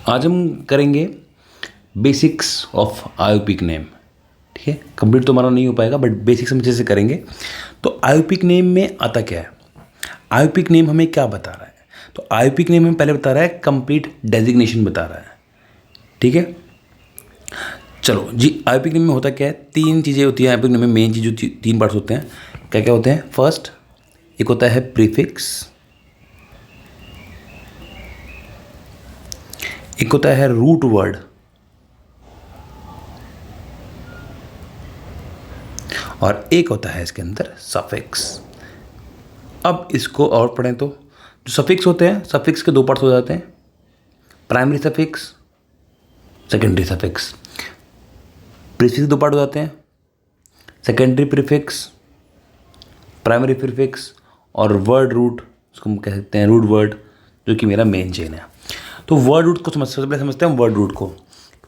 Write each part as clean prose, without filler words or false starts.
आज हम करेंगे बेसिक्स ऑफ आयोपिक नेम। ठीक है, कंप्लीट तो हमारा नहीं हो पाएगा बट बेसिक्स हम अच्छे से करेंगे। तो आयोपिक नेम में आता क्या है, आयोपिक नेम हमें क्या बता रहा है? तो आयोपिक नेम हमें पहले बता रहा है कंप्लीट डेजिग्नेशन बता रहा है। ठीक है, चलो जी। आयोपिक नेम में होता क्या है, तीन चीज़ें होती हैं आयोपिक नेम में। मेन चीज़ जो तीन पार्ट्स होते हैं, क्या क्या होते हैं? फर्स्ट एक होता है प्रीफिक्स, एक होता है रूट वर्ड, और एक होता है इसके अंदर सफिक्स। अब इसको और पढ़ें तो जो सफिक्स होते हैं, सफिक्स के दो पार्ट्स हो जाते हैं, primary suffix, secondary suffix. Prefix दो पार्ट हो जाते हैं, सेकेंडरी प्रीफिक्स, प्राइमरी प्रीफिक्स, और वर्ड रूट, उसको हम कह सकते हैं रूट वर्ड, जो कि मेरा मेन चेन है। तो वर्ड रूट को सबसे पहले समझते हैं हम वर्ड रूट को।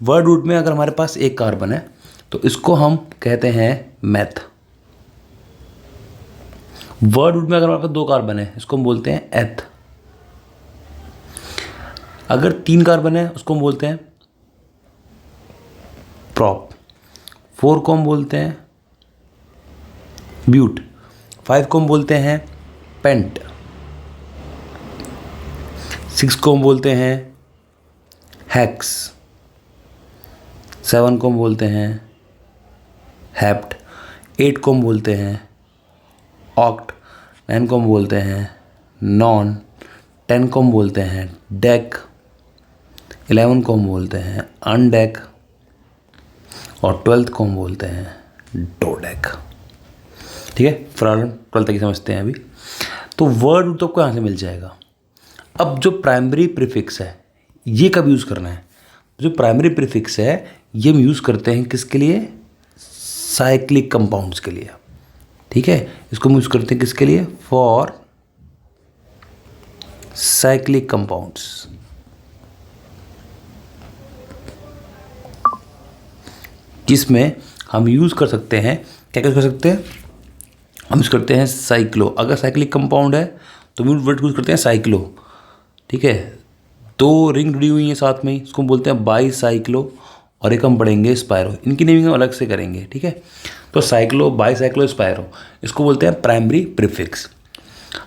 वर्ड रूट में अगर हमारे पास एक कार्बन है तो इसको हम कहते हैं मैथ। वर्ड रूट में अगर हमारे पास दो कार्बन है इसको हम बोलते हैं एथ। अगर तीन कार्बन है उसको हम बोलते हैं प्रॉप। 4 को हम बोलते हैं ब्यूट। 5 को हम बोलते हैं पेंट। 6 को हम बोलते हैं हेक्स। 7 को हम बोलते हैं हेप्ट। 8 को हम बोलते हैं ऑक्ट। 9 को हम बोलते हैं नॉन। 10 को हम बोलते हैं डेक। 11 को हम बोलते हैं अनडेक, और 12th को हम बोलते हैं डोडेक। ठीक है, फिलहाल 12th तक ही समझते हैं अभी। तो वर्ड रूट तो आपको यहाँ से मिल जाएगा। अब जो प्राइमरी प्रीफिक्स है ये कब यूज़ करना है? जो प्राइमरी प्रीफिक्स है ये हम यूज़ करते हैं किसके लिए? साइक्लिक कंपाउंड्स के लिए। ठीक है, इसको हम यूज़ करते हैं किसके लिए? For cyclic compounds. जिसमें हम यूज़ कर सकते हैं, क्या क्या कर सकते हैं? हम यूज़ करते हैं साइक्लो। अगर साइक्लिक कंपाउंड है तो हम वर्ड यूज़ करते हैं साइक्लो। ठीक है, दो रिंग जुड़ी हुई हैं साथ में, इसको हम बोलते हैं बाई साइक्लो, और एक हम पढ़ेंगे स्पायरो। इनकी नेमिंग हम अलग से करेंगे। ठीक है, तो साइक्लो, बाई साइक्लो, स्पायरो, इसको बोलते हैं प्राइमरी प्रीफिक्स।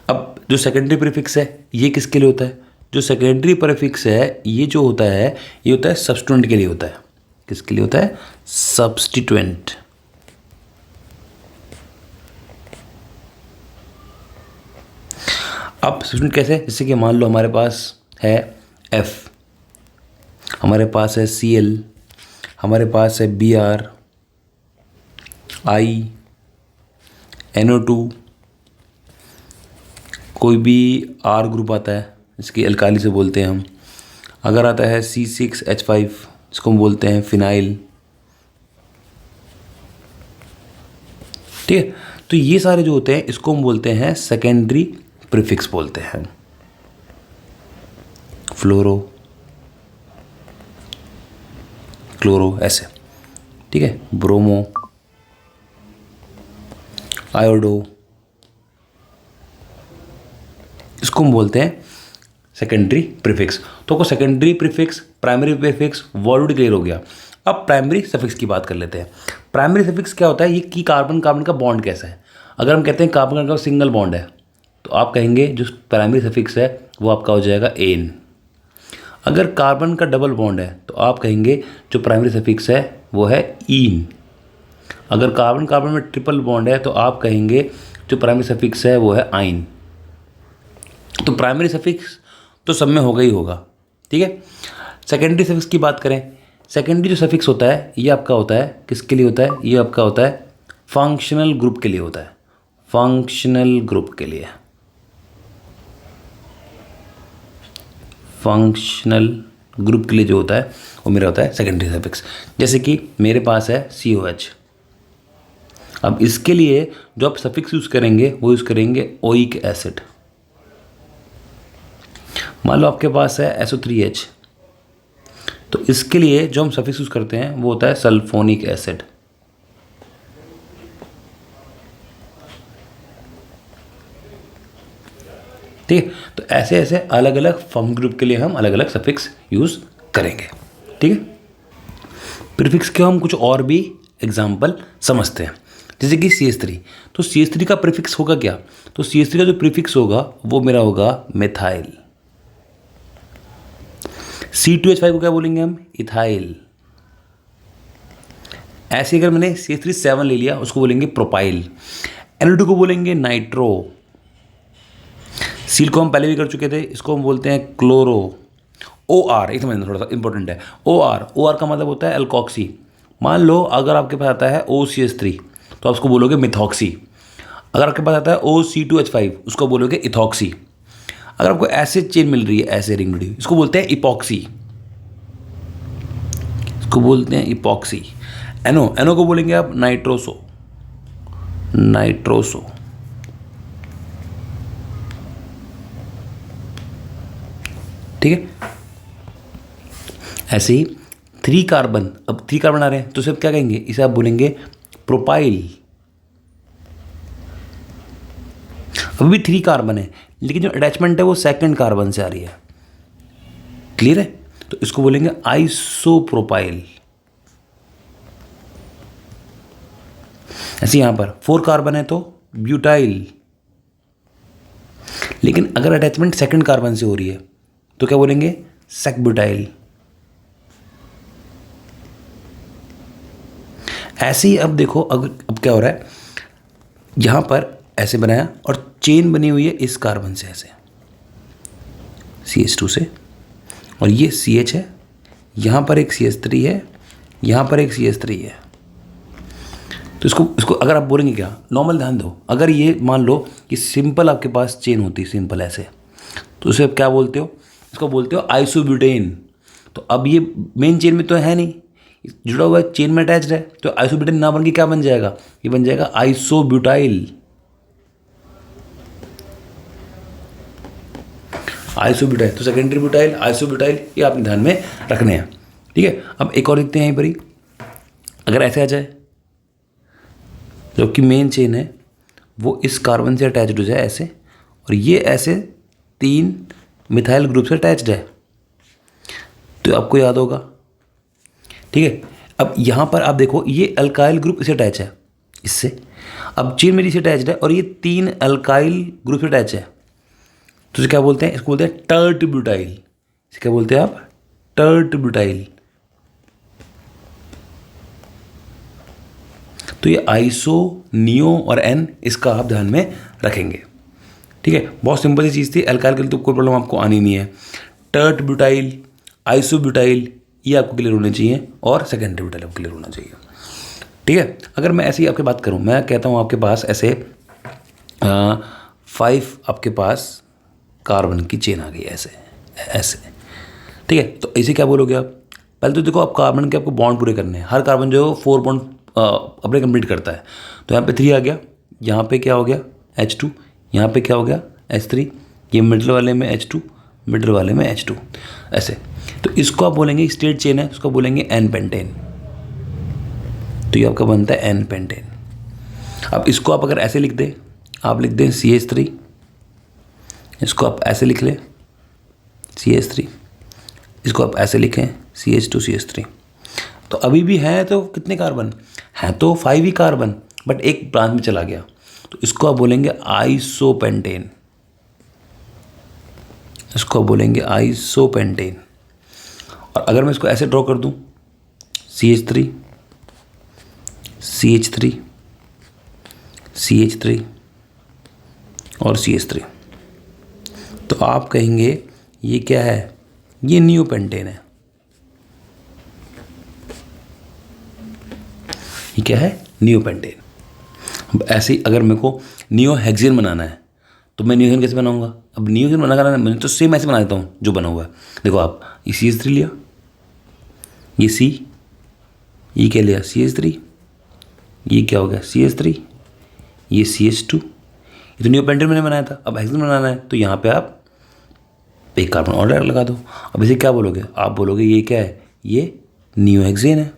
अब जो सेकेंडरी प्रीफिक्स है ये किसके लिए होता है? जो सेकेंडरी प्रीफिक्स है ये जो होता है ये होता है सब्स्टिट्यूएंट के लिए होता है। किसके लिए होता है? सब्स्टिट्यूएंट। अब सब्स्टिट्यूएंट कैसे? जैसे कि मान लो हमारे पास है F, हमारे पास है Cl, हमारे पास है Br, I, NO2, कोई भी R ग्रुप आता है जिसकी अल्काली से बोलते हैं हम। अगर आता है C6H5 इसको हम बोलते हैं फिनाइल। ठीक है, तो ये सारे जो होते हैं इसको हम बोलते हैं सेकेंडरी प्रीफिक्स बोलते हैं। फ्लोरो, क्लोरो, ऐसे। ठीक है, ब्रोमो, आयोडो, इसको हम बोलते हैं सेकेंडरी प्रीफिक्स। तो आपको secondary prefix, primary prefix, word clear हो गया। अब प्राइमरी सफिक्स की बात कर लेते हैं। प्राइमरी सफिक्स क्या होता है? ये कि कार्बन कार्बन का बॉन्ड कैसा है। अगर हम कहते हैं कार्बन कार्बन का सिंगल बॉन्ड है तो आप कहेंगे जो प्राइमरी सफिक्स है वो आपका हो जाएगा एन। अगर कार्बन का डबल बॉन्ड है तो आप कहेंगे जो प्राइमरी सफिक्स है वो है ईन। अगर कार्बन कार्बन में ट्रिपल बॉन्ड है तो आप कहेंगे जो प्राइमरी सफिक्स है वो है आइन। तो प्राइमरी सफिक्स तो सब में होगा ही होगा। ठीक है, सेकेंडरी सफिक्स की बात करें। सेकेंडरी जो सफिक्स होता है ये आपका होता है किसके लिए होता है? ये आपका होता है फंक्शनल ग्रुप के लिए होता है। फंक्शनल ग्रुप के लिए, फंक्शनल ग्रुप के लिए जो होता है वो मेरा होता है सेकेंडरी सफिक्स। जैसे कि मेरे पास है COH। अब इसके लिए जो आप सफिक्स यूज़ करेंगे वो यूज़ करेंगे ओइक एसिड। मान लो आपके पास है SO3H, तो इसके लिए जो हम सफिक्स यूज़ करते हैं वो होता है सल्फोनिक एसिड। ठीक है, तो ऐसे ऐसे अलग अलग फंक्शनल ग्रुप के लिए हम अलग अलग सफिक्स यूज़ करेंगे। ठीक है, प्रीफिक्स के हम कुछ और भी एग्जाम्पल समझते हैं, जैसे कि CH3। तो CH3 का प्रीफिक्स होगा क्या? तो CH3 का जो प्रीफिक्स होगा वो मेरा होगा मिथाइल। C2H5 को क्या बोलेंगे हम? इथाइल। ऐसे अगर मैंने CH3 ले लिया, उसको बोलेंगे प्रोपाइल। NO2 को बोलेंगे नाइट्रो। सील को हम पहले भी कर चुके थे, इसको हम बोलते हैं क्लोरो। OR, एक समझना थोड़ा सा इंपॉर्टेंट है। OR का मतलब होता है एल्कॉक्सी। मान लो अगर आपके पास आता है OCH3 तो आप उसको बोलोगे मिथॉक्सी। अगर आपके पास आता है OC2H5 उसको बोलोगे इथॉक्सी। अगर आपको ऐसे चेन मिल रही है, ऐसे रिंग मिल रही है, इसको बोलते हैं इपॉक्सी। इसको बोलते हैं इपॉक्सी। NO को बोलेंगे आप नाइट्रोसो। ठीक है, ऐसे ही 3 कार्बन, अब 3 कार्बन आ रहे हैं तो इसे आप क्या कहेंगे? इसे आप बोलेंगे प्रोपाइल। अभी भी 3 कार्बन है, लेकिन जो अटैचमेंट है वो सेकंड कार्बन से आ रही है। क्लियर है? तो इसको बोलेंगे आइसोप्रोपाइल। ऐसे यहां पर 4 कार्बन है तो ब्यूटाइल। लेकिन अगर अटैचमेंट सेकंड कार्बन से हो रही है तो क्या बोलेंगे? सेकब्यूटाइल। ऐसे ही अब देखो, अब क्या हो रहा है, यहां पर ऐसे बनाया और चेन बनी हुई है इस कार्बन से, ऐसे CH2 से, और ये CH है, यहां पर एक CH3 है, यहां पर एक CH3 है। तो इसको अगर आप बोलेंगे क्या, नॉर्मल ध्यान दो, अगर ये मान लो कि सिंपल आपके पास चेन होती, सिंपल ऐसे, तो उसे आप क्या बोलते हो? इसको बोलते हो आइसोब्यूटेन। तो अब ये मेन चेन में तो है नहीं, जुड़ा हुआ है, चेन में अटैच्ड है, तो आइसोब्यूटेन ना बन के क्या बन जाएगा? ये बन जाएगा आइसोब्यूटाइल। आइसोब्यूटाइल, तो सेकेंडरी ब्यूटाइल, आइसोब्यूटाइल, ये आपने ध्यान में रखने हैं। ठीक है, अब एक और देखते हैं यहीं पर ही, अगर ऐसे आ जाए, जो कि मेन चेन है वो इस कार्बन से अटैच्ड हो जाए ऐसे, और ये ऐसे 3 मिथाइल ग्रुप से अटैच्ड है, तो आपको याद होगा। ठीक है, अब यहाँ पर आप देखो, ये अल्काइल ग्रुप इसे अटैच है इससे, अब चेन मेरी से अटैच्ड है और ये 3 अल्काइल ग्रुप से अटैच है, तो इसे क्या बोलते हैं? इसको बोलते हैं टर्ट ब्यूटाइल। इसे क्या बोलते हैं आप? Tert butyl. तो ये आइसो, नियो और N, इसका आप ध्यान में रखेंगे। ठीक है, बहुत सिंपल सी चीज़ थी, अल्काइल के लिए तो कोई प्रॉब्लम आपको आनी नहीं है। टर्ट ब्यूटाइल, आइसो ब्यूटाइल, ये आपको क्लियर होने चाहिए, और सेकेंडरी ब्यूटाइल आपको क्लियर होना चाहिए। ठीक है, अगर मैं ऐसे ही आपकी बात करूं, मैं कहता हूं आपके पास ऐसे 5 आपके पास कार्बन की चेन आ गई ऐसे ऐसे। ठीक है, तो इसे क्या बोलोगे आप? पहले तो देखो, आप कार्बन के आपको बॉन्ड पूरे करने हैं, हर कार्बन जो है 4 बॉन्ड अपने कंप्लीट करता है। तो यहाँ पे 3 आ गया, यहाँ पे क्या हो गया? H2, यहाँ पे क्या हो गया? H3, ये मिडल वाले में H2, मिडल वाले में H2, ऐसे। तो इसको आप बोलेंगे स्ट्रेट चेन है, उसको बोलेंगे N पेंटेन। तो ये आपका बनता है N पेंटेन। अब इसको आप अगर ऐसे लिख दें, आप लिख दें CH3, इसको आप ऐसे लिख लें CH3, इसको आप ऐसे लिखें CH2 CH3। तो अभी भी है तो कितने कार्बन हैं? तो 5 ही कार्बन, बट एक ब्रांच में चला गया, तो इसको आप बोलेंगे आइसोपेंटेन। इसको आप बोलेंगे आइसोपेंटेन। और अगर मैं इसको ऐसे ड्रॉ कर दूं, CH3 CH3 CH3 और CH3, तो आप कहेंगे ये क्या है? ये नियोपेंटेन है। ये क्या है? नियोपेंटेन। अब ऐसे ही अगर मेरे को नियोहेक्सेन बनाना है तो मैं नियोहेक्सेन कैसे बनाऊंगा? अब नियोहेक्सेन बनाना मैं तो सेम ऐसे बना देता हूँ जो बना हुआ है। देखो आप, ये CH3 लिया, ये C, ये क्या लिया? CH3, ये क्या हो गया? CH3, ये CH2, ये तो नियोपेंटेन मैंने बनाया था। अब हेक्सेन बनाना है तो यहाँ पे आप एक कार्बन और लगा दो। अब इसे क्या बोलोगे? आप बोलोगे ये क्या है? ये नियोहेक्सेन है,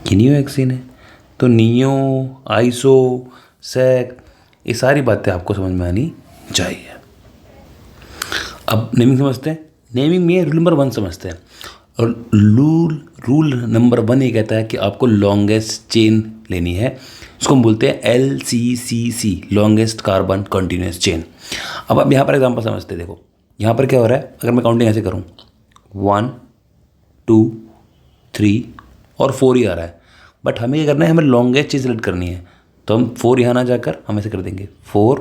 ये नियोहेक्सेन है। तो नियो, आइसो, सेक, ये सारी बातें आपको समझ में आनी चाहिए। अब नेमिंग समझते हैं। नेमिंग में रूल नंबर 1 समझते हैं। और रूल नंबर 1 ये कहता है कि आपको लॉन्गेस्ट चेन लेनी है, उसको हम बोलते हैं LCCC, longest carbon continuous chain. अब आप यहाँ पर एग्जांपल समझते हैं। देखो यहाँ पर क्या हो रहा है, अगर मैं काउंटिंग ऐसे करूँ 1 2 3 और 4 ही आ रहा है, बट हमें ये करना है, हमें लॉन्गेस्ट चेन सेलेक्ट करनी है। तो हम 4 यहाँ ना जाकर हम ऐसे कर देंगे 4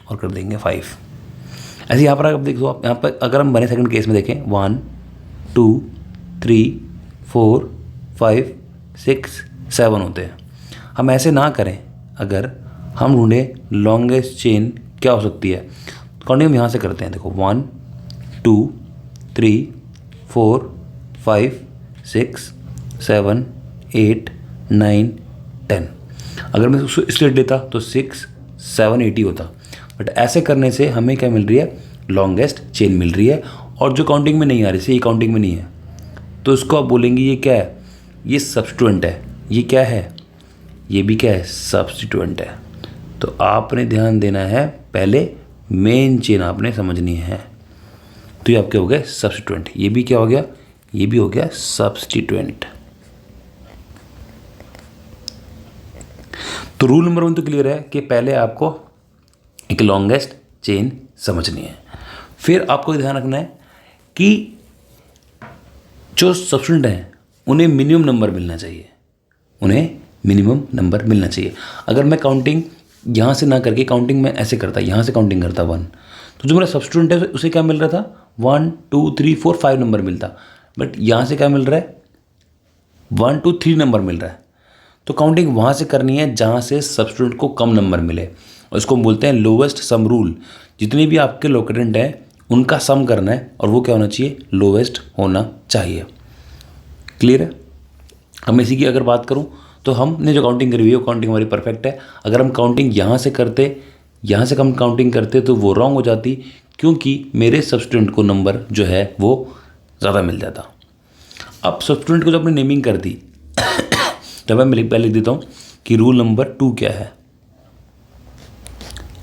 और कर देंगे 5। ऐसे यहाँ पर आप देखो, आप यहाँ पर अगर हम बने सेकंड केस में देखें 1 2 3 4 5 6 7 होते हैं। हम ऐसे ना करें, अगर हम ढूंढें लॉन्गेस्ट चेन क्या हो सकती है, तो काउंटिंग हम यहाँ से करते हैं। देखो 1 2 3 4 5 6 7 8 9 10। अगर मैं उसको स्ट्रेट लेता तो 6 7 8 ही होता, बट ऐसे करने से हमें क्या मिल रही है, लॉन्गेस्ट चेन मिल रही है। और जो काउंटिंग में नहीं आ रही, से ये काउंटिंग में नहीं है, तो इसको आप बोलेंगे ये क्या है, ये सब्स्टिट्यूएंट है। ये क्या है, ये भी क्या है, सब्स्टिट्यूएंट है। तो आपने ध्यान देना है, पहले मेन चेन आपने समझनी है। तो ये आपके हो गए सब्स्टिट्यूएंट, ये भी क्या हो गया, ये भी हो गया सब्स्टिट्यूएंट। तो रूल नंबर 1 तो क्लियर है कि पहले आपको एक लॉन्गेस्ट चेन समझनी है। फिर आपको ध्यान रखना है कि जो सब्स्टिट्यूएंट हैं उन्हें मिनिमम नंबर मिलना चाहिए, उन्हें मिनिमम नंबर मिलना चाहिए। अगर मैं काउंटिंग यहाँ से ना करके काउंटिंग में ऐसे करता, यहाँ से काउंटिंग करता 1, तो जो मेरा सब्स्टिट्यूएंट है उसे क्या मिल रहा था, 1 2 3 4 5 नंबर मिलता, बट यहाँ से क्या मिल रहा है, 1 2 3 नंबर मिल रहा है। तो काउंटिंग वहाँ से करनी है जहाँ से सब्स्टिट्यूएंट को कम नंबर मिले, और इसको हम बोलते हैं लोवेस्ट सम रूल। जितने भी आपके लोकेटेंट हैं उनका सम करना है, और वो क्या होना चाहिए, लोवेस्ट होना चाहिए। क्लियर है। हम इसी की अगर बात करूँ तो हमने जो काउंटिंग करी हुई है वो काउंटिंग हमारी परफेक्ट है। अगर हम काउंटिंग यहाँ से करते, यहाँ से कम काउंटिंग करते तो वो रॉन्ग हो जाती, क्योंकि मेरे सब्स्टिट्यूएंट को नंबर जो है वो ज़्यादा मिल जाता। अब सब्स्टिट्यूएंट को जो अपने नेमिंग कर दी तब मैं पहले लिख देता हूँ कि रूल नंबर 2 क्या है।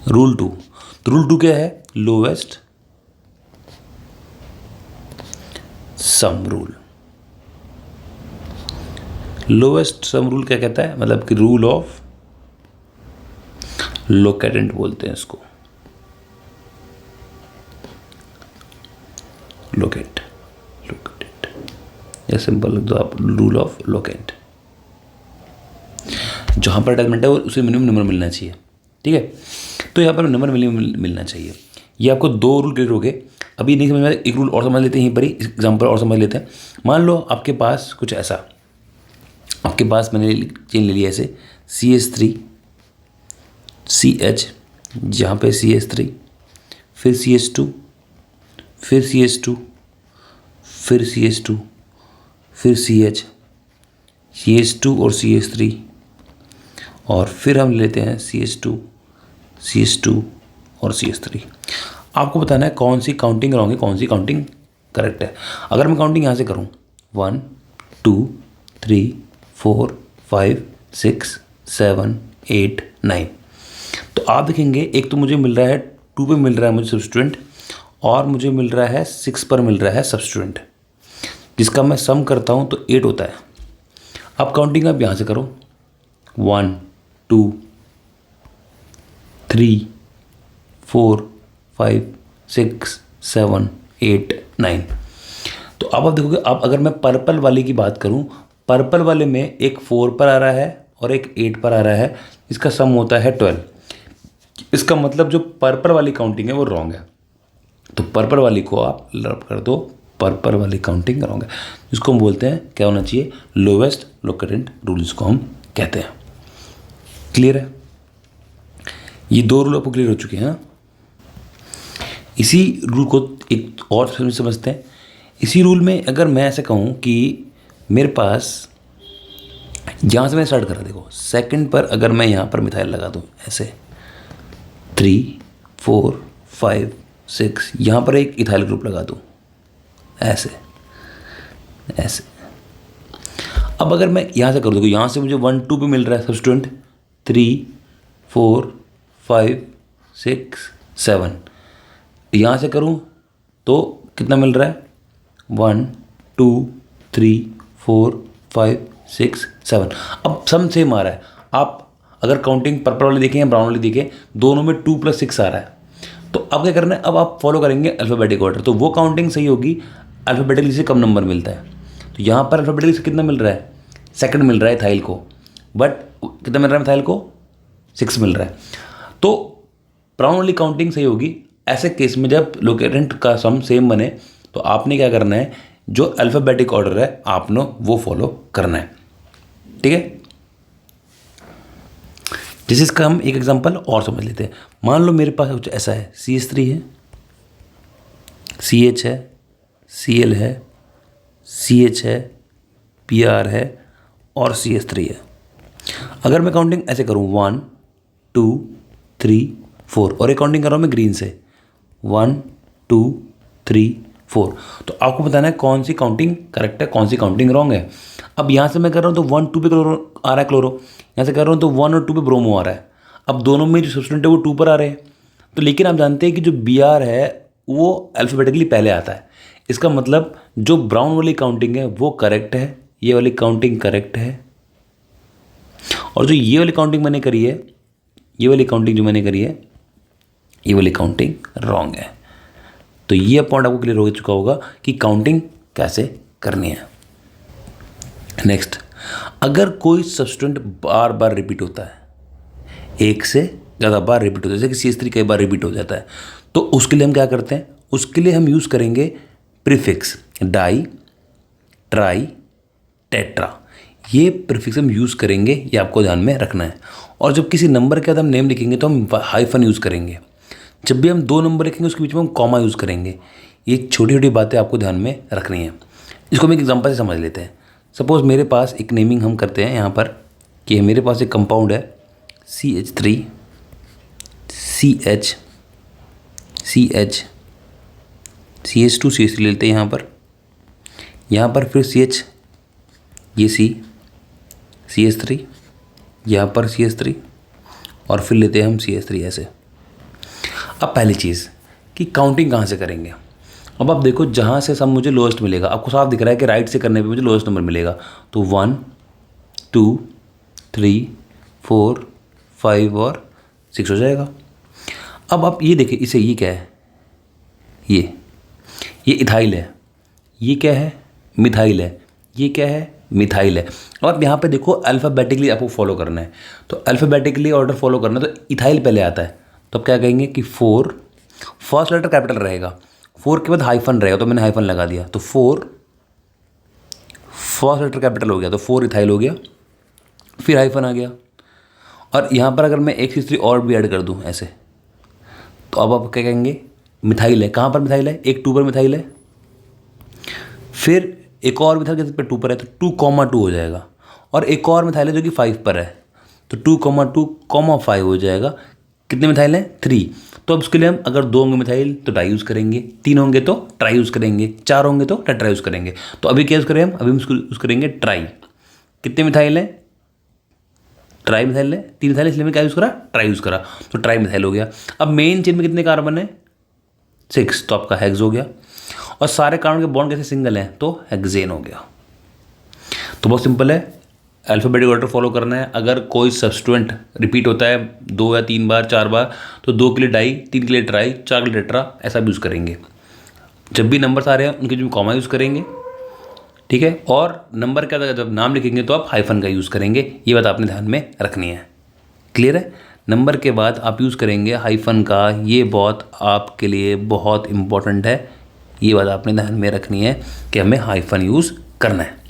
रूल 2, तो रूल 2 क्या है, lowest sum rule. Lowest sum rule क्या कहता है, मतलब कि रूल ऑफ लोकेटेंट बोलते हैं इसको, लोकेट या सिंपल लिख दो आप, रूल ऑफ लोकेट। जहां पर अटैचमेंट है उसे मिनिमम नंबर मिलना चाहिए। ठीक है, तो यहाँ पर नंबर मिनिमम मिलना चाहिए। ये आपको 2 रूल क्लियर हो गए। अभी नहीं समझ में, एक रूल और समझ लेते हैं, यहीं पर ही एग्जाम्पल और समझ लेते हैं। मान लो आपके पास कुछ ऐसा, आपके पास मैंने चेन ले लिया ऐसे CH3 CH, जहाँ पे CH3, फिर CH2, फिर CH2, फिर CH2, फिर CH, CH2 और CH3, और फिर हम लेते हैं CH2 CH2 और CH3। आपको बताना है कौन सी काउंटिंग रॉन्ग है, कौन सी काउंटिंग करेक्ट है। अगर मैं काउंटिंग यहाँ से करूँ 1 2 3 4 5 6 7 8 9, तो आप देखेंगे एक तो मुझे मिल रहा है 2 पे मिल रहा है मुझे सब्स्टिट्यूएंट, और मुझे मिल रहा है 6 पर मिल रहा है सब्स्टिट्यूएंट, जिसका मैं सम करता हूँ तो 8 होता है। अब काउंटिंग आप यहाँ से करो 1 2 3 4 5 6 7 8 9। तो अब आप देखोगे, अब अगर मैं पर्पल वाले की बात करूं, पर्पल वाले में एक 4 पर आ रहा है और एक 8 पर आ रहा है, इसका सम होता है 12। इसका मतलब जो पर्पल वाली काउंटिंग है वो रॉन्ग है, तो पर्पल वाली को आप लर्प कर दो, पर्पल वाली काउंटिंग रॉन्ग है। इसको हम बोलते हैं क्या होना चाहिए, लोवेस्ट लोकेटेंट रूल इसको हम कहते हैं। क्लियर है, ये 2 रूल आपको क्लियर हो चुके हैं। इसी रूल को एक और समझते हैं। इसी रूल में अगर मैं ऐसे कहूँ कि मेरे पास यहाँ से मैं स्टार्ट कर रहा, देखो सेकंड पर अगर मैं यहाँ पर मिथाइल लगा दूँ ऐसे 3 4 5 6, यहाँ पर एक इथाइल ग्रुप लगा दूँ ऐसे ऐसे। अब अगर मैं यहाँ से कर दूँ, यहाँ से मुझे 1 2 पे मिल रहा है सब्स्टिट्यूएंट, 3 4 5 6 7, यहाँ से करूँ तो कितना मिल रहा है 1 2 3 4 5 6 7। अब सम सेम आ रहा है। आप अगर काउंटिंग पर्पल वाली देखें या ब्राउन वाली देखें, दोनों में 2 + 6 आ रहा है। तो अब क्या करना है, अब आप फॉलो करेंगे अल्फ़ाबेटिक ऑर्डर, तो वो काउंटिंग सही होगी, अल्फ़ाबेटिकली से कम नंबर मिलता है। तो यहाँ पर अल्फ़ाबेटिकली से कितना मिल रहा है, सेकंड मिल रहा है इथाइल को, बट कितना मिल रहा है मिथाइल को, 6 मिल रहा है। तो ब्राउन वाली काउंटिंग सही होगी। ऐसे केस में जब लोकेटेंट का सम सेम बने तो आपने क्या करना है, जो अल्फ़ाबेटिक ऑर्डर है आपने वो फॉलो करना है। ठीक है, जिस इसका हम एक एग्जांपल और समझ लेते हैं। मान लो मेरे पास कुछ ऐसा है, CH3 है, CH है, Cl है, CH है, Pr है और CH3 है। अगर मैं काउंटिंग ऐसे करूँ 1 2 3 4 और एक काउंटिंग कर रहा हूँ मैं ग्रीन से 1 2 3 4, तो आपको बताना है कौन सी काउंटिंग करेक्ट है, कौन सी काउंटिंग रॉन्ग है। अब यहाँ से मैं कर रहा हूँ तो 1 2 पे क्लोरो आ रहा है क्लोरो, यहाँ से कर रहा हूँ तो 1 और 2 पे ब्रोमो आ रहा है। अब दोनों में जो सब्स्टिट्यूएंट है वो 2 पर आ रहे हैं। तो लेकिन आप जानते हैं कि जो Br है वो अल्फ़ाबेटिकली पहले आता है। इसका मतलब जो ब्राउन वाली काउंटिंग है वो करेक्ट है, ये वाली काउंटिंग करेक्ट है, और जो ये वाली काउंटिंग मैंने करी है, ये वाली काउंटिंग जो मैंने करी है, ये वाली काउंटिंग रॉन्ग है। तो ये पॉइंट आपको क्लियर हो चुका होगा कि काउंटिंग कैसे करनी है। नेक्स्ट, अगर कोई सब्स्टिट्यूएंट बार बार रिपीट होता है, एक से ज़्यादा बार रिपीट होता है, जैसे कि CH3 कई बार रिपीट हो जाता है, तो उसके लिए हम क्या करते हैं, उसके लिए हम यूज़ करेंगे प्रीफिक्स डाई, ट्राई, टेट्रा। ये प्रीफिक्स हम यूज़ करेंगे, ये आपको ध्यान में रखना है। और जब किसी नंबर के बाद हम नेम लिखेंगे तो हम हाइफन यूज़ करेंगे। जब भी हम 2 नंबर लिखेंगे उसके बीच में हम कॉमा यूज़ करेंगे। ये छोटी छोटी बातें आपको ध्यान में रखनी है। इसको हम एक एग्जांपल से समझ लेते हैं। सपोज़ मेरे पास एक नेमिंग हम करते हैं यहाँ पर कि मेरे पास एक कंपाउंड है CH3 CH CH CH2 CH3 लेते हैं यहाँ पर फिर CH, ये C CH3, यहाँ पर CH3 और फिर लेते हैं हम CH3 ऐसे। अब पहली चीज़ कि काउंटिंग कहाँ से करेंगे। अब आप देखो जहाँ से सब मुझे लोएस्ट मिलेगा, आपको साफ दिख रहा है कि राइट से करने पे मुझे लोएस्ट नंबर मिलेगा। तो 1 2 3 4 5 और 6 हो जाएगा। अब आप ये देखिए, इसे ये क्या है, ये इथाइल है, ये क्या है, मिथाइल है, ये क्या है, मिथाइल है। अब आप यहाँ पे देखो अल्फ़ाबेटिकली आपको फॉलो करना है, तो अल्फ़ाबेटिकली ऑर्डर फॉलो करना है, तो इथाइल पहले आता है। तो अब क्या कहेंगे कि 4, फर्स्ट लेटर कैपिटल रहेगा, 4 के बाद हाइफन रहेगा, तो मैंने हाइफन लगा दिया, तो 4 फर्स्ट लेटर कैपिटल हो गया, तो 4 इथाइल हो गया, फिर हाइफन आ गया। और यहाँ पर अगर मैं एक CH3 और भी ऐड कर दूँ ऐसे, तो अब आप क्या कहेंगे, मिथाइल है। कहाँ पर मिथाइल है, एक 2 पर मिथाइल है, फिर एक और मिथाइल किस पर 2 पर है, तो 2,2 हो जाएगा। और एक और मिथाइल है जो कि 5 पर है, तो 2,2,5 हो जाएगा। कितने मिथाइल हैं, 3। तो अब उसके लिए हम अगर 2 होंगे मिथाइल तो डाई यूज़ करेंगे, 3 होंगे तो ट्राई यूज़ करेंगे, 4 होंगे तो टेट्रा यूज़ करेंगे। तो अभी क्या यूज़ करें हम, अभी हम यूज़ करेंगे ट्राई। कितने मिथाइल हैं, ट्राई मिथाइल है, 3 मिथाइल, इसलिए मैं क्या यूज़ करा, ट्राई यूज़ करा, तो ट्राई मिथाइल हो गया। अब मेन चेन में कितने कार्बन है, 6, तो आपका हेक्स हो गया। और सारे कार्बन के बॉन्ड कैसे सिंगल हैं, तो हेक्सेन हो गया। तो बहुत सिंपल है, अल्फ़ाबेटिक ऑर्डर फॉलो करना है। अगर कोई सब्स्टिट्यूएंट रिपीट होता है 2 या 3 बार 4 बार, तो 2 के लिए डाई, 3 के लिए ट्राई, 4 के लिए टेट्रा, ऐसा भी यूज़ करेंगे। जब भी नंबर आ रहे हैं उनके जो कॉमा यूज़ करेंगे, ठीक है। और नंबर का जब नाम लिखेंगे तो आप हाइफन का यूज़ करेंगे, ये बात आपने ध्यान में रखनी है। क्लियर है, नंबर के बाद आप यूज़ करेंगे हाइफन का, ये बात आपके लिए बहुत इंपॉर्टेंट है, ये बात आपने ध्यान में रखनी है कि हमें हाइफन यूज़ करना है।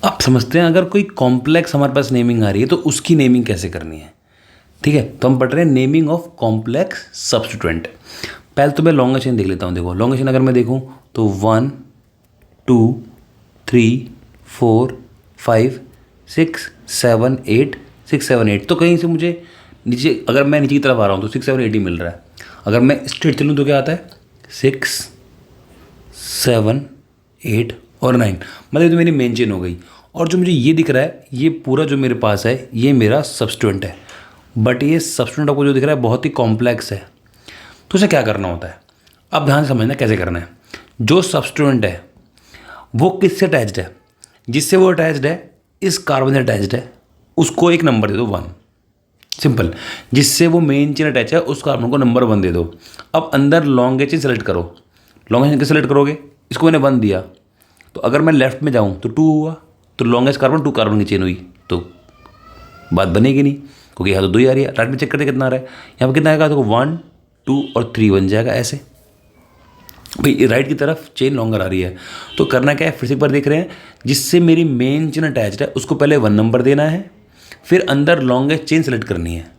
आप समझते हैं, अगर कोई कॉम्प्लेक्स हमारे पास नेमिंग आ रही है तो उसकी नेमिंग कैसे करनी है, ठीक है। तो हम पढ़ रहे हैं नेमिंग ऑफ कॉम्प्लेक्स सब्स्टिट्यूएंट। पहले तो मैं लॉन्गर चेन देख लेता हूँ। देखो लॉन्गर चेन अगर मैं देखूँ तो 1 2 3 4 5 6 7 8 6 7 8, तो कहीं से मुझे नीचे, अगर मैं नीचे की तरफ आ रहा हूँ तो 6 7 8 ही मिल रहा है। अगर मैं स्ट्रेट चलूँ तो क्या आता है, 6 7 8 और 9, मतलब तो मेरी मेन चेन हो गई। और जो मुझे ये दिख रहा है, ये पूरा जो मेरे पास है ये मेरा सब्स्टिट्यूएंट है, बट ये सब्स्टिट्यूएंट आपको जो दिख रहा है बहुत ही कॉम्प्लेक्स है। तो उसे क्या करना होता है, अब ध्यान से समझना कैसे करना है। जो सब्स्टिट्यूएंट है वो किससे अटैच्ड है, जिससे वो अटैच्ड है इस कार्बन से अटैच्ड है, उसको एक नंबर दे दो 1। सिंपल। जिससे वो मेन चेन अटैच है उस कार्बन को नंबर 1 दे दो। अब अंदर लॉन्ग चेन सेलेक्ट करो। लॉन्ग चेन कैसे सेलेक्ट करोगे, इसको मैंने 1 दिया तो अगर मैं लेफ्ट में जाऊँ तो 2 हुआ, तो लॉन्गेस्ट कार्बन 2 कार्बन की चेन हुई, तो बात बनेगी नहीं क्योंकि यहाँ तो 2 ही आ रही है। राइट में चेक करते कितना आ रहा है, यहाँ पर कितना आएगा, तो 1 2 और 3 बन जाएगा ऐसे। भाई राइट की तरफ चेन लॉन्गर आ रही है, तो करना क्या है, फिर से एक बार देख रहे हैं। जिससे मेरी मेन चेन अटैच्ड है उसको पहले 1 नंबर देना है, फिर अंदर लॉन्गेस्ट चेन सेलेक्ट करनी है।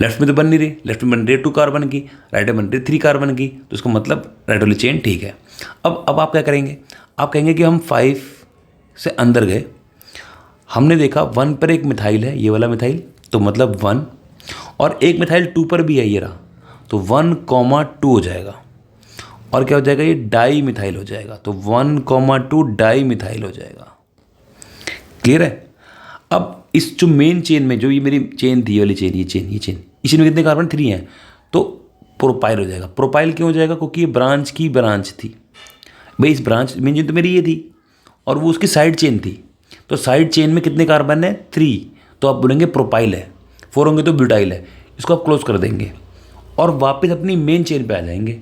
लेफ्ट में तो बन नहीं रही, लेफ्ट में बन रही है 2 कार्बन की, राइट में बन रही है 3 कार्बन की, तो इसका मतलब राइट वाली चेन ठीक है। अब आप क्या करेंगे, आप कहेंगे कि हम 5 से अंदर गए, हमने देखा 1 पर एक मिथाइल है, ये वाला मिथाइल, तो मतलब 1, और एक मिथाइल 2 पर भी है, ये रहा, तो 1,2 हो जाएगा। और क्या हो जाएगा, ये डाई मिथाइल हो जाएगा, तो 1,2 डाई मिथाइल हो जाएगा। क्लियर है। अब इस जो मेन चेन में जो ये मेरी चेन थी, ये वाली चेन, ये चेन में कितने कार्बन, 3 हैं, तो प्रोपाइल हो जाएगा। प्रोपाइल क्यों हो जाएगा, क्योंकि ये ब्रांच की ब्रांच थी। भाई इस ब्रांच मेन चेन तो मेरी ये थी और वो उसकी साइड चेन थी, तो साइड चेन में कितने कार्बन है, 3, तो आप बोलेंगे प्रोपाइल है। 4 होंगे तो ब्यूटाइल है, इसको आप क्लोज कर देंगे और वापस अपनी मेन चेन पे आ जाएंगे।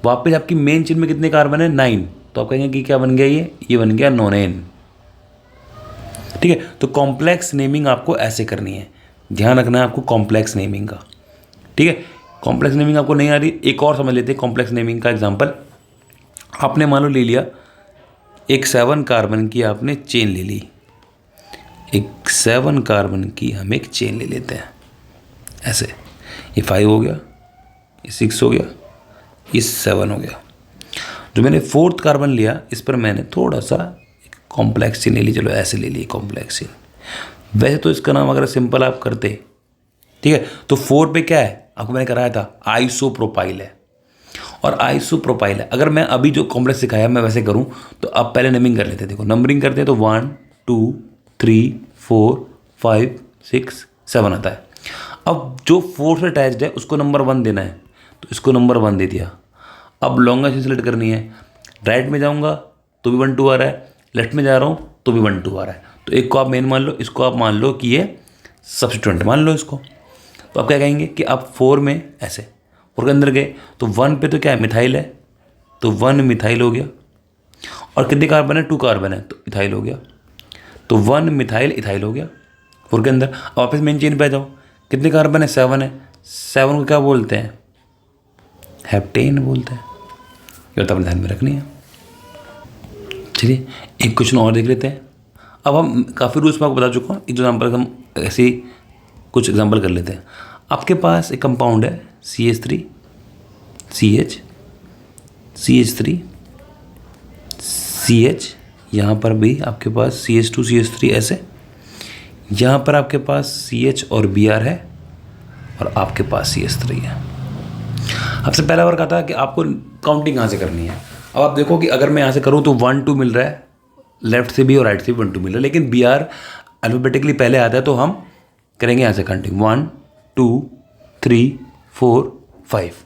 वापस आपकी मेन चेन में कितने कार्बन है, 9, तो आप कहेंगे कि क्या बन गया, ये बन गया नोनेन। ठीक है। तो कॉम्प्लेक्स नेमिंग आपको ऐसे करनी है, ध्यान रखना है आपको कॉम्प्लेक्स नेमिंग का। ठीक है। कॉम्प्लेक्स नेमिंग आपको नहीं आ रही, एक और समझ लेते हैं कॉम्प्लेक्स नेमिंग का एग्जांपल। आपने मान लो ले लिया एक 7 कार्बन की आपने चेन ले ली, एक 7 कार्बन की हम एक चेन ले लेते हैं ऐसे। ये 5 हो गया, ये 6 हो गया, ये 7 हो गया। जो मैंने 4th कार्बन लिया, इस पर मैंने थोड़ा सा कॉम्प्लेक्स चेन ले ली, चलो ऐसे ले ली कॉम्प्लेक्स चेन। वैसे तो इसका नाम अगर सिंपल आप करते, ठीक है, तो 4 पे क्या है, आपको मैंने कराया था आइसोप्रोपाइल है, और आइसोप्रोपाइल है। अगर मैं अभी जो कॉम्प्लेक्स सिखाया मैं वैसे करूं तो आप पहले नंबरिंग कर लेते हैं। देखो नंबरिंग करते हैं तो 1 2 3 4 5 6 7 आता है। अब जो 4 से अटैच्ड है उसको नंबर 1 देना है, तो इसको नंबर 1 दे दिया। अब लॉन्गेस्ट सेलेक्ट करनी है, राइट में जाऊंगा तो भी 1 2 आ रहा है, लेफ्ट में जा रहा हूँ तो भी 1 2 आ रहा है, तो एक को आप मेन मान लो, इसको आप मान लो कि ये सब्स्टिट्यूएंट मान लो इसको। तो आप क्या कहेंगे कि आप 4 में ऐसे 4 के अंदर गए तो 1 पे तो क्या है, मिथाइल है, तो 1 मिथाइल हो गया। और कितने कार्बन है, 2 कार्बन है, तो इथाइल हो गया, तो 1 मिथाइल इथाइल हो गया 4 के अंदर। अब वापस मेन चेन पे आ जाओ, कितने कार्बन है, 7 है, 7 को क्या बोलते हैं, हेप्टेन बोलते हैं। ये तो अपने ध्यान में रखनी है। चलिए एक क्वेश्चन और देख लेते हैं। अब हम काफ़ी रूल्स में आपको बता चुका हूँ, एक एग्जाम्पल हम ऐसे ही कुछ एग्जाम्पल कर लेते हैं। आपके पास एक कंपाउंड है CH3 CH CH3 CH, यहाँ पर भी आपके पास CH2 CH3 ऐसे, यहाँ पर आपके पास CH और Br है, और आपके पास CH3 है। आपसे पहला वर्क आता है कि आपको काउंटिंग कहाँ से करनी है। अब आप देखो कि अगर मैं यहाँ से करूँ तो 1 2 मिल रहा है, लेफ्ट से भी और राइट से भी 1 2 मिल रहा है, लेकिन Br अल्फ़ाबेटिकली पहले आता है, तो हम करेंगे यहाँ से काउंटिंग 1 2 3 4 5।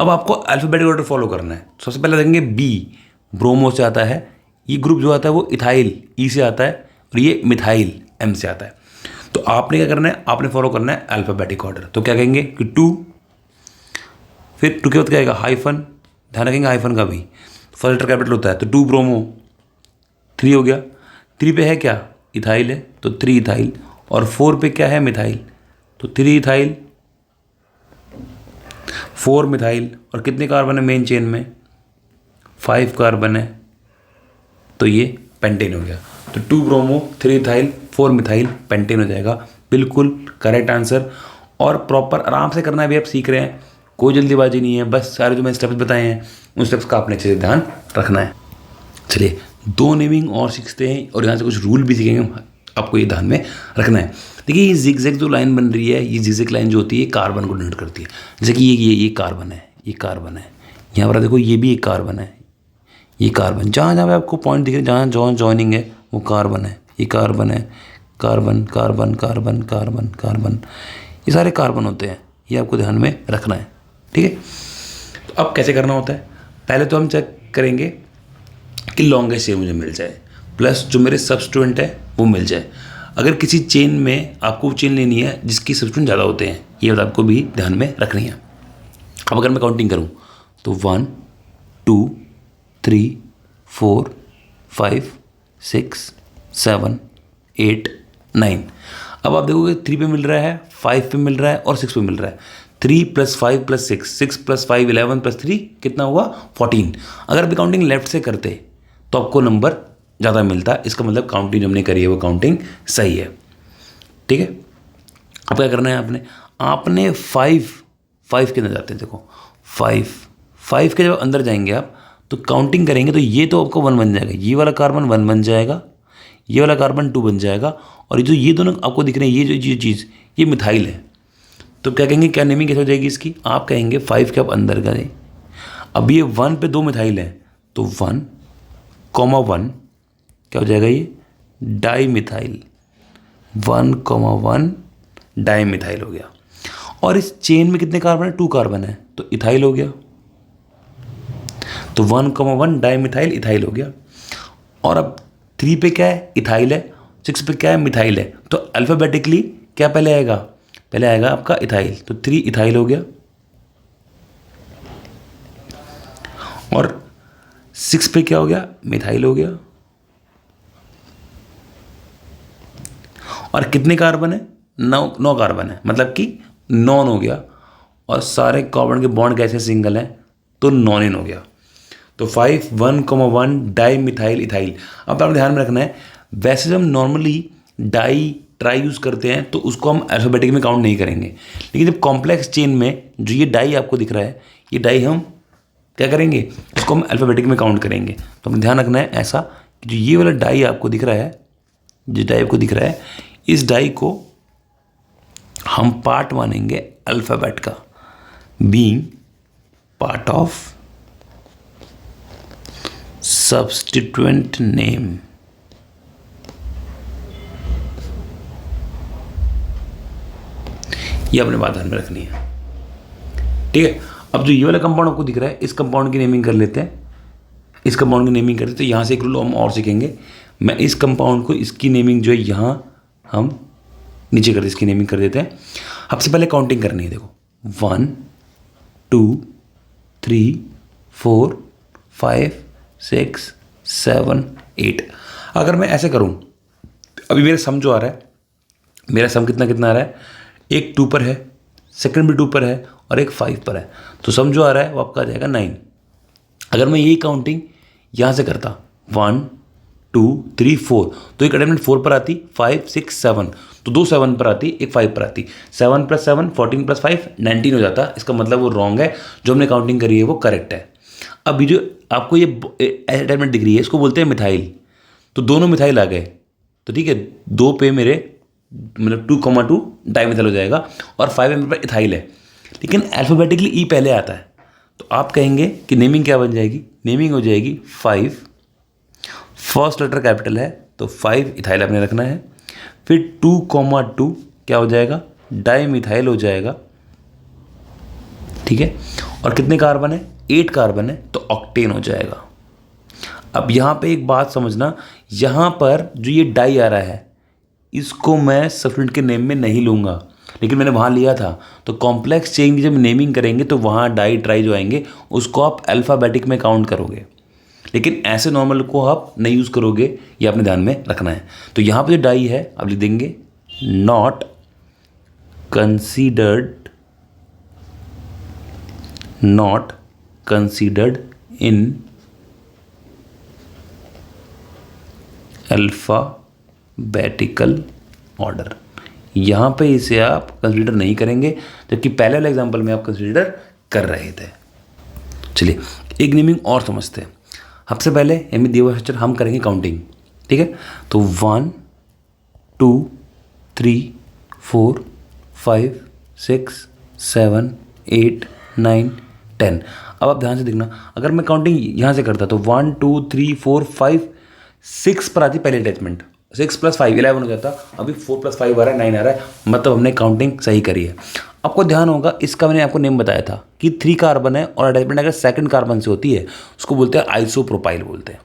अब आपको अल्फ़ाबेटिक ऑर्डर फॉलो करना है। सबसे पहले देखेंगे B, ब्रोमो से आता है, ये ग्रुप जो आता है वो इथाइल E से आता है, और ये मिथाइल M से आता है। तो आपने क्या करना है, आपने फॉलो करना है अल्फ़ाबेटिक ऑर्डर। तो क्या कहेंगे कि 2, फिर 2 के बाद क्या आएगा, हाइफन, ध्यान रखेंगे हाइफन का भी, फर्स्ट लेटर कैपिटल होता है, तो 2 ब्रोमो, 3 हो गया। 3 पे है क्या, इथाइल है, तो 3 इथाइल, और 4 पे क्या है, मिथाइल, तो 3 इथाइल 4 मिथाइल। और कितने कार्बन है मेन चेन में, 5 कार्बन है, तो ये पेंटेन हो गया। तो 2 ब्रोमो 3 इथाइल 4 मिथाइल पेंटेन हो जाएगा। बिल्कुल करेक्ट आंसर। और प्रॉपर आराम से करना भी आप सीख रहे हैं, कोई जल्दीबाजी नहीं है, बस सारे जो मैंने स्टेप्स बताए हैं उन स्टेप्स का आपने अच्छे से ध्यान रखना है। चलिए 2 नेमिंग और सीखते हैं, और यहाँ से कुछ रूल भी सीखेंगे, आपको ये ध्यान में रखना है। देखिए ये जिगजैग जो लाइन बन रही है, ये जिगजैग लाइन जो होती है कार्बन को डिनोट करती है। जैसे कि ये कार्बन है, ये कार्बन है, यहाँ पर देखो ये भी एक कार्बन है, ये कार्बन, जहाँ जहाँ पे आपको पॉइंट दिख रहे हैं, जहाँ जॉइनिंग है वो कार्बन है, ये कार्बन है, carbon carbon carbon carbon carbon, ये सारे कार्बन होते हैं, ये आपको ध्यान में रखना है। ठीक है। तो अब कैसे करना होता है, पहले तो हम चेक करेंगे कि लॉन्गेस्ट चेन मुझे मिल जाए प्लस जो मेरे सब्स्टिट्यूएंट है वो मिल जाए। अगर किसी चेन में आपको चेन लेनी है जिसकी सब्स्टिट्यूएंट ज़्यादा होते हैं, ये बात आपको भी ध्यान में रखनी है। अब अगर मैं काउंटिंग करूँ तो 1 2 3 4 5 6 7 8 9। अब आप देखोगे 3 पे मिल रहा है, 5 पे मिल रहा है और 6 पे मिल रहा है। 3 + 5 + 6, 6 + 5 11 + 3 कितना हुआ 14। अगर भी काउंटिंग लेफ्ट से करते तो आपको नंबर ज़्यादा मिलता। इसका मतलब काउंटिंग जो हमने करी है वो काउंटिंग सही है। ठीक है, अब क्या करना है आपने 5 के अंदर जाते हैं। देखो 5 के जब अंदर जाएंगे आप तो काउंटिंग करेंगे तो ये तो आपको 1 बन जाएगा, ये वाला कार्बन 1 बन जाएगा, ये वाला कार्बन 2 बन जाएगा, और ये दोनों आपको दिख रहे हैं, ये चीज़ ये मिथाइल है। तो क्या कहेंगे, क्या नेमिंग कैसे हो जाएगी इसकी? आप कहेंगे 5 के आप अंदर गए, अब ये 1 पे 2 मिथाइल है तो 1,1 क्या हो जाएगा, ये डाई मिथाइल। 1,1 डाई मिथाइल हो गया। और इस चेन में कितने कार्बन है? 2 कार्बन है तो इथाइल हो गया। तो 1,1 डाई मिथाइल इथाइल हो गया। और अब 3 पे क्या है? इथाइल है। 6 पे क्या है? मिथाइल है। तो अल्फ़ाबेटिकली क्या पहले आएगा? पहले आएगा आपका इथाइल, तो 3 इथाइल हो गया। और 6 पे क्या हो गया? मिथाइल हो गया। और कितने कार्बन है? 9 कार्बन है, मतलब कि नॉन हो गया। और सारे कार्बन के बॉन्ड कैसे सिंगल हैं तो नॉन हो गया। तो 5 1,1 डाई मिथाइल इथाइल। अब आपको ध्यान में रखना है, वैसे जब हम नॉर्मली डाई ट्राई यूज़ करते हैं तो उसको हम अल्फ़ाबेटिक में काउंट नहीं करेंगे, लेकिन जब कॉम्प्लेक्स चेन में जो ये डाई आपको दिख रहा है, ये डाई हम क्या करेंगे, इसको हम अल्फ़ाबेटिक में काउंट करेंगे। तो हमें ध्यान रखना है ऐसा कि जो ये वाला डाई आपको दिख रहा है, जिस डाई आपको दिख रहा है, इस डाई को हम पार्ट मानेंगे अल्फ़ाबेट का, being part of substituent name. ये अपने बात ध्यान में रखनी है। ठीक है, अब जो ये वाला कंपाउंड आपको दिख रहा है, इस कंपाउंड की नेमिंग कर लेते हैं। इस कंपाउंड की नेमिंग करते हैं तो यहाँ से एक रूल हम और सीखेंगे। मैं इस कंपाउंड को, इसकी नेमिंग जो है यहाँ हम नीचे कर, इसकी नेमिंग कर देते हैं। सबसे पहले काउंटिंग करनी है। देखो 1 2 3 4 5 6 7 8। अगर मैं ऐसे करूँ, अभी मेरा सम जो आ रहा है, मेरा सम कितना आ रहा है, एक 2 पर है, सेकंड भी 2 पर है और एक 5 पर है, तो सम जो आ रहा है वो आपका आ जाएगा 9। अगर मैं यही काउंटिंग यहाँ से करता 1 2 3 4, तो एक अटेम्प्ट 4 पर आती, 5 6 7, तो 2 7 पर आती, एक 5 पर आती। 7 + 7 14 + 5 19 हो जाता। इसका मतलब वो रॉन्ग है, जो हमने काउंटिंग करी है वो करेक्ट है। अब ये जो आपको ये अटेम्प्ट दिख रही है, इसको बोलते हैं मिथाइल। तो दोनों मिथाइल आ गए, तो ठीक है, 2 पे मेरे मतलब 2,2 डाईमिथाइल हो जाएगा और 5 मेरे पर इथाइल है, लेकिन अल्फ़ाबेटिकली ई पहले आता है। तो आप कहेंगे कि नेमिंग क्या बन जाएगी? नेमिंग हो जाएगी 5, फर्स्ट लेटर कैपिटल है तो 5 इथाइल आपने रखना है। फिर 2,2 क्या हो जाएगा? डाईमिथाइल हो जाएगा। ठीक है, और कितने कार्बन है? 8 कार्बन है तो ऑक्टेन हो जाएगा। अब यहाँ पे एक बात समझना, यहाँ पर जो ये डाई आ रहा है, इसको मैं सब्स्टिट्यूएंट के नेम में नहीं लूँगा, लेकिन मैंने वहाँ लिया था। तो कॉम्प्लेक्स चेन की जब नेमिंग करेंगे तो वहाँ डाई ट्राई जो आएंगे उसको आप अल्फ़ाबेटिक में काउंट करोगे, लेकिन ऐसे नॉर्मल को आप नहीं यूज़ करोगे, ये आपने ध्यान में रखना है। तो यहाँ पे जो डाई है आप लिख देंगे not considered in alphabetical order. यहाँ पे इसे आप कंसीडर नहीं करेंगे, जबकि पहले वाले एग्जाम्पल में आप कंसीडर कर रहे थे। चलिए एक नेमिंग और समझते हैं। सबसे पहले हमें दिया हुआ स्ट्रक्चर, हम करेंगे काउंटिंग। ठीक है, तो 1 2 3 4 5 6 7 8 9 10। अब आप ध्यान से देखना, अगर मैं काउंटिंग यहाँ से करता तो 1 2 3 4 5 6 पर आती पहले अटैचमेंट, 6 + 5 11 हो जाता। अभी 4 + 5 आ रहा है, 9 आ रहा है, मतलब हमने काउंटिंग सही करी है। आपको ध्यान होगा इसका मैंने आपको नेम बताया था कि 3 कार्बन है और अटैचमेंट अगर सेकंड कार्बन से होती है उसको बोलते हैं आइसोप्रोपाइल बोलते हैं।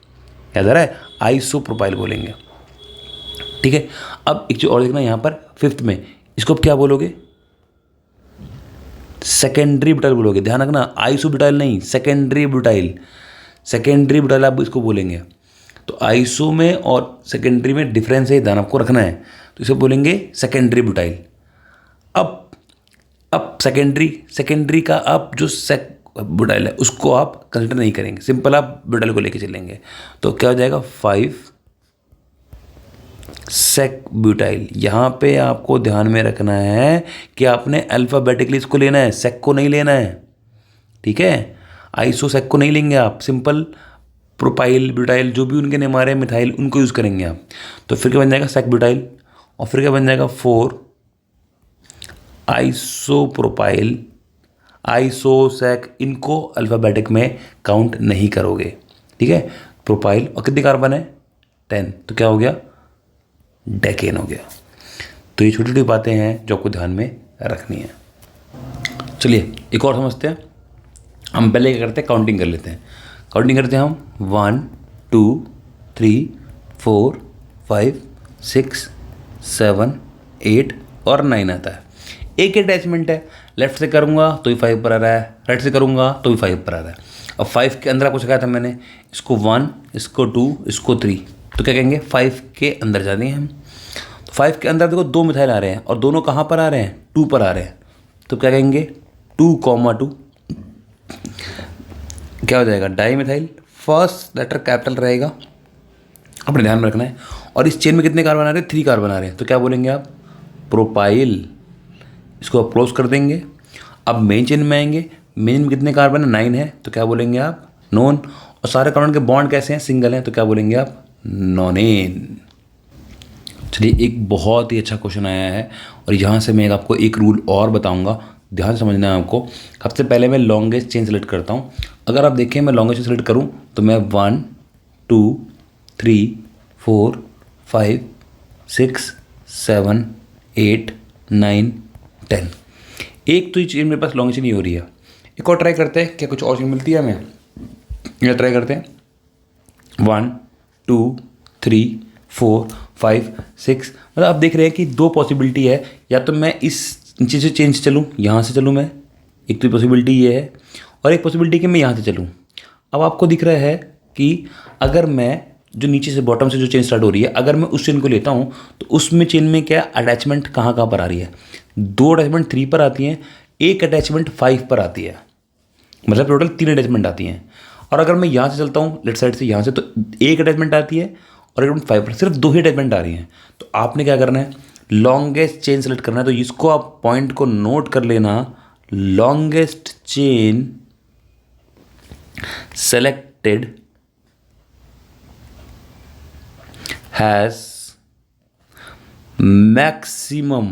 याद आ रहा है, आइसोप्रोपाइल बोलेंगे। ठीक है, अब एक चीज और देखना यहाँ पर 5th में, इसको क्या बोलोगे? सेकेंडरी ब्यूटाइल बोलोगे। ध्यान रखना, आइसोब्यूटाइल नहीं, सेकेंडरी ब्यूटाइल। सेकेंडरी ब्यूटाइल आप इसको बोलेंगे। तो आइसो में और सेकेंडरी में डिफरेंस है, ध्यान आपको रखना है। तो इसे बोलेंगे सेकेंडरी ब्यूटाइल। अब सेकेंडरी का आप जो ब्यूटाइल है उसको आप कंसिडर नहीं करेंगे, सिंपल आप ब्यूटाइल को लेके चलेंगे। तो क्या हो जाएगा? 5 सेक ब्यूटाइल। यहाँ पे आपको ध्यान में रखना है कि आपने अल्फाबेटिकली इसको लेना है, सेक को नहीं लेना है। ठीक है, आइसो सेक को नहीं लेंगे आप, सिंपल प्रोपाइल ब्यूटाइल जो भी उनके नेम आ रहे हैं मिथाइल उनको यूज़ करेंगे आप। तो फिर क्या बन जाएगा? Sec butyl. और फिर क्या बन जाएगा? 4 आइसोप्रोपाइल। आइसो सेक इनको अल्फाबेटिक में काउंट नहीं करोगे। ठीक है, प्रोपाइल और कितने कार्बन है? 10। तो क्या हो गया? डेकेन हो गया। तो ये छोटी छोटी बातें हैं जो आपको ध्यान में रखनी है। चलिए एक और समझते हैं। हम पहले क्या करते हैं? काउंटिंग कर लेते हैं। काउंटिंग करते हैं हम 1 2 3 4 5 6 7 8 और 9 आता है। एक ही अटैचमेंट है, लेफ्ट से करूँगा तो भी 5 पर आ रहा है, राइट से करूँगा तो भी 5 पर आ रहा है। अब 5 के अंदर आपको सिखाया था मैंने, इसको 1, इसको 2, इसको 3। तो क्या कहेंगे? 5 के अंदर जाते हैं हम। तो 5 के अंदर देखो 2 मिथाइल आ रहे हैं और दोनों कहाँ पर आ रहे हैं? 2 पर आ रहे हैं। तो क्या कहेंगे? 2,2 क्या हो जाएगा? Dimethyl. First letter capital रहेगा, अपने ध्यान में रखना है। और इस चेन में कितने कार्बन आ रहे हैं? 3 कार्बन आ रहे हैं। तो क्या बोलेंगे आप? प्रोपाइल। इसको आप क्लोज कर देंगे। अब मेन चेन में आएंगे, मेन में कितने कार्बन है? 9 है। तो क्या बोलेंगे आप? नॉन। और सारे कार्बन के बॉन्ड कैसे हैं? सिंगल हैं। तो क्या बोलेंगे आप? नॉनेन। चलिए एक बहुत ही अच्छा क्वेश्चन आया है और यहाँ से मैं आपको एक रूल और बताऊंगा, ध्यान से समझना है आपको। सबसे पहले मैं लॉन्गेस्ट चेन सेलेक्ट करता हूँ। अगर आप देखें मैं लॉन्गेस्ट चेन सेलेक्ट करूँ तो मैं 1 2 3 4 5 6 7 8 9 10। एक तो ये चेन मेरे पास लॉन्ग चेन नहीं हो रही है। एक और ट्राई करते हैं, क्या कुछ और चेन मिलती है हमें? ये ट्राई करते हैं। 1 2 3 4 5 6। मतलब आप देख रहे हैं कि 2 पॉसिबिलिटी है, या तो मैं इस नीचे से चेन से चलूँ, यहाँ से चलूँ मैं, एक तो पॉसिबिलिटी ये है, और एक पॉसिबिलिटी कि मैं यहाँ से चलूँ। अब आपको दिख रहा है कि अगर मैं जो नीचे से बॉटम से जो चेन स्टार्ट हो रही है, अगर मैं उस चेन को लेता हूँ तो उसमें चेन में क्या अटैचमेंट कहाँ कहाँ पर आ रही है? 2 अटैचमेंट 3 पर आती हैं, एक अटैचमेंट 5 पर आती है, मतलब टोटल 3 अटैचमेंट आती हैं। और अगर मैं यहाँ से चलता हूँ लेफ्ट साइड से यहाँ से, तो एक अटैचमेंट आती है और अटैचमेंट 5 पर, सिर्फ 2 ही अटैचमेंट आ रही हैं। तो आपने क्या करना है? लॉन्गेस्ट चेन सेलेक्ट करना है। तो इसको आप पॉइंट को नोट कर लेना, longest chain selected has maximum,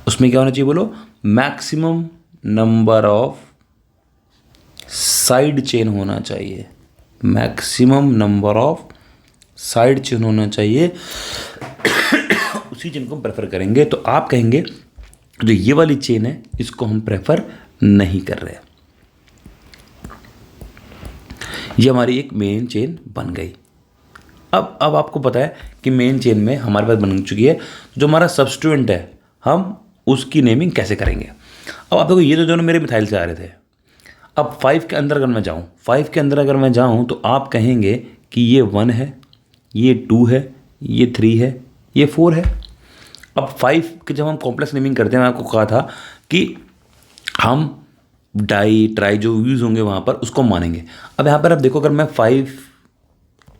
उसमें क्या होना चाहिए बोलो? Maximum number of side chain होना चाहिए। Maximum number of side chain होना चाहिए, उसी चेन को हम प्रेफर करेंगे। तो आप कहेंगे जो ये वाली चेन है इसको हम प्रेफर नहीं कर रहे। ये हमारी एक मेन चेन बन गई। अब आपको पता है कि मेन चेन में हमारे पास बन चुकी है, जो हमारा सब्स्टिट्यूएंट है हम उसकी नेमिंग कैसे करेंगे। अब आप देखो ये तो दोनों मेरे मिथाइल से आ रहे थे। अब 5 के अंदर अगर मैं जाऊँ, 5 के अंदर अगर मैं जाऊँ तो आप कहेंगे कि ये 1 है, ये 2 है, ये 3 है, ये 4 है। अब 5 के जब हम कॉम्प्लेक्स नेमिंग करते हैं, मैं आपको कहा था कि हम डाई ट्राई जो यूज़ होंगे वहाँ पर उसको मानेंगे। अब यहाँ पर आप देखो, अगर मैं 5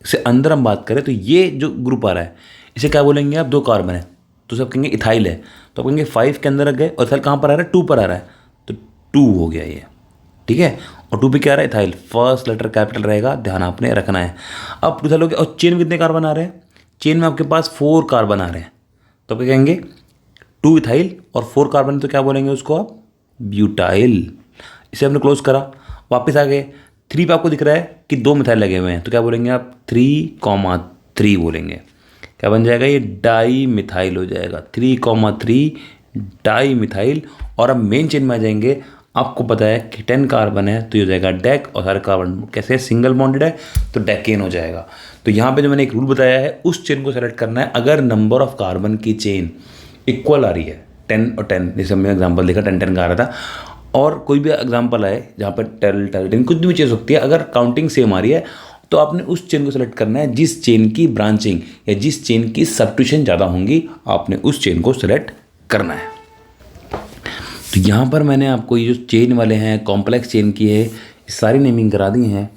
से अंदर हम बात करें तो ये जो ग्रुप आ रहा है इसे क्या बोलेंगे आप? 2 कार्बन है तो सब कहेंगे इथाइल है। तो आप कहेंगे 5 के अंदर गए और इथाइल कहाँ पर आ रहा है? 2 पर आ रहा है, तो 2 हो गया ये। ठीक है, और 2 पे क्या आ रहा है? इथाइल। फर्स्ट लेटर कैपिटल रहेगा, ध्यान आपने रखना है। अब इथाइल हो गया, और चेन में कितने कार्बन आ रहे हैं? चेन में आपके पास 4 कार्बन आ रहे हैं, तो आप कहेंगे 2 इथाइल और 4 कार्बन, तो क्या बोलेंगे उसको आप? ब्यूटाइल। इसे हमने क्लोज करा, वापस आ गए। 3 पे आपको दिख रहा है कि 2 मिथाइल लगे हुए हैं, तो क्या बोलेंगे आप? 3,3 बोलेंगे। क्या बन जाएगा? ये डाई मिथाइल हो जाएगा। 3,3 डाई मिथाइल। और अब मेन चेन में आ जाएंगे, आपको पता है कि 10 कार्बन है तो ये हो जाएगा डेक, और सारे कार्बन कैसे सिंगल बॉन्डेड है तो डेकेन हो जाएगा। तो यहाँ पे जो मैंने एक रूल बताया है उस चेन को सेलेक्ट करना है अगर नंबर ऑफ कार्बन की चेन इक्वल आ रही है 10 और 10, जैसे हमने एग्जाम्पल देखा 10 10 का आ रहा था, और कोई भी एग्जाम्पल आए जहाँ पर 12 10 कुछ भी चीज़ सकती है, अगर काउंटिंग सेम आ रही है तो आपने उस चेन को सेलेक्ट करना है जिस चेन की ब्रांचिंग या जिस चेन की सब्स्टिट्यूशन ज़्यादा होंगी, आपने उस चेन को सेलेक्ट करना है। तो यहाँ पर मैंने आपको ये जो चेन वाले हैं कॉम्प्लेक्स चेन की है सारी नेमिंग करा दी हैं।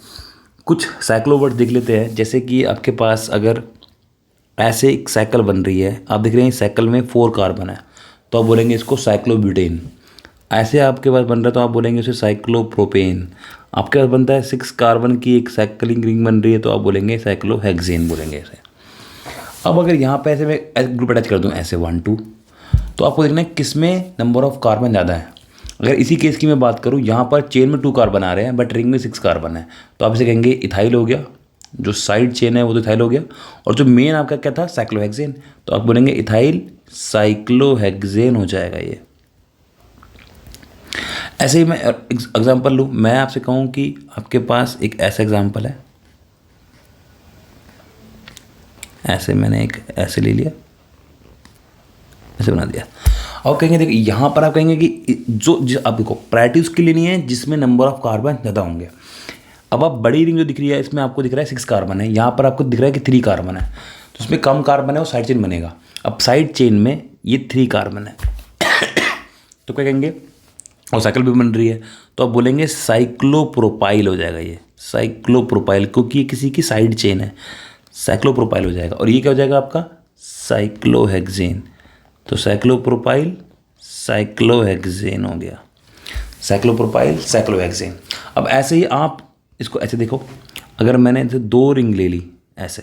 कुछ साइक्लोवर्ड देख लेते हैं, जैसे कि आपके पास अगर ऐसे एक साइकिल बन रही है, आप देख रहे हैं साइकिल में 4 कार्बन है तो आप बोलेंगे इसको साइक्लोब्यूटेन। ऐसे आपके पास बन रहा है तो आप बोलेंगे उसे साइक्लोप्रोपेन। आपके पास बनता है 6 कार्बन की एक साइक्लिंग रिंग बन रही है तो आप बोलेंगे साइक्लोहेक्सेन बोलेंगे इसे। अब अगर यहाँ पे ऐसे मैं ग्रुप अटैच कर दूँ ऐसे 1 2, तो आपको देखना है किस में नंबर ऑफ कार्बन ज़्यादा है। अगर इसी केस की मैं बात करूँ, यहाँ पर चेन में 2 कार्बन आ रहे हैं बट रिंग में 6 कार्बन है, तो आप इसे कहेंगे इथाइल हो गया, जो साइड चेन है वो तो इथाइल हो गया, और जो मेन आपका क्या था साइक्लोहेक्सेन, तो आप बोलेंगे इथाइल साइक्लोहेक्सेन हो जाएगा ये। ऐसे ही मैं एग्जांपल लूँ, मैं आपसे कहूँ कि आपके पास एक ऐसा एग्जांपल है, ऐसे मैंने एक ऐसे ले लिया, ऐसे बना दिया, और कहेंगे देखिए यहाँ पर आप कहेंगे कि जो आप देखो प्रायोरिटी उसकी लेनी है जिसमें नंबर ऑफ कार्बन ज़्यादा होंगे। अब आप बड़ी रिंग जो दिख रही है इसमें आपको दिख रहा है 6 कार्बन है, यहाँ पर आपको दिख रहा है कि 3 कार्बन है, तो इसमें कम कार्बन है वो साइड चेन बनेगा। अब साइड चेन में ये 3 कार्बन है तो क्या कहेंगे, और साइकिल भी बन रही है तो आप बोलेंगे साइक्लोप्रोपाइल हो जाएगा ये, साइक्लोप्रोपाइल, क्योंकि ये किसी की साइड चेन है, साइक्लोप्रोपाइल हो जाएगा। और ये क्या हो जाएगा आपका साइक्लोहेक्सेन, तो साइक्लोप्रोपाइल साइक्लोहेक्सेन हो गया, साइक्लोप्रोपाइल साइक्लोहेक्सेन। अब ऐसे ही आप इसको ऐसे देखो, अगर मैंने ऐसे 2 रिंग ले ली, ऐसे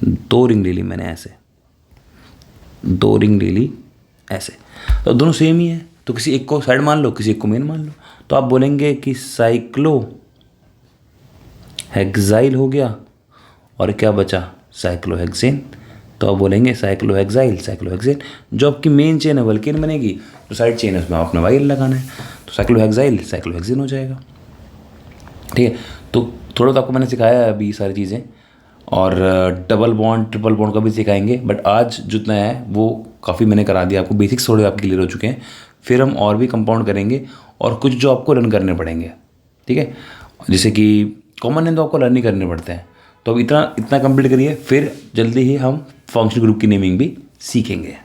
2 रिंग ले ली मैंने, ऐसे 2 रिंग ले ली ऐसे, तो दोनों सेम ही है, तो किसी एक को साइड मान लो किसी एक को मेन मान लो, तो आप बोलेंगे कि साइक्लो हेक्साइल हो गया, और क्या बचा साइक्लोहेक्सेन, तो आप बोलेंगे साइक्लोहेक्साइल साइक्लोहेक्सेन। जो आपकी मेन चेन है वल्केन बनेगी, जो साइड चेन है उसमें आपने वाइल लगाना है, तो साइक्लोहेक्साइल साइक्लोहेक्सेन हो जाएगा। ठीक है, तो थोड़ा तो आपको मैंने सिखाया है अभी सारी चीज़ें, और डबल बॉन्ड ट्रिपल बॉन्ड का भी सिखाएंगे, बट आज जितना है वो काफ़ी मैंने करा दिया आपको, बेसिक्स थोड़े आपके क्लियर हो चुके हैं। फिर हम और भी कंपाउंड करेंगे और कुछ जो आपको लर्न करने पड़ेंगे, ठीक है, जैसे कि कॉमन है तो आपको लर्न ही करने पड़ते हैं। तो अब इतना कंप्लीट करिए, फिर जल्दी ही हम फंक्शनल ग्रुप की नेमिंग भी सीखेंगे।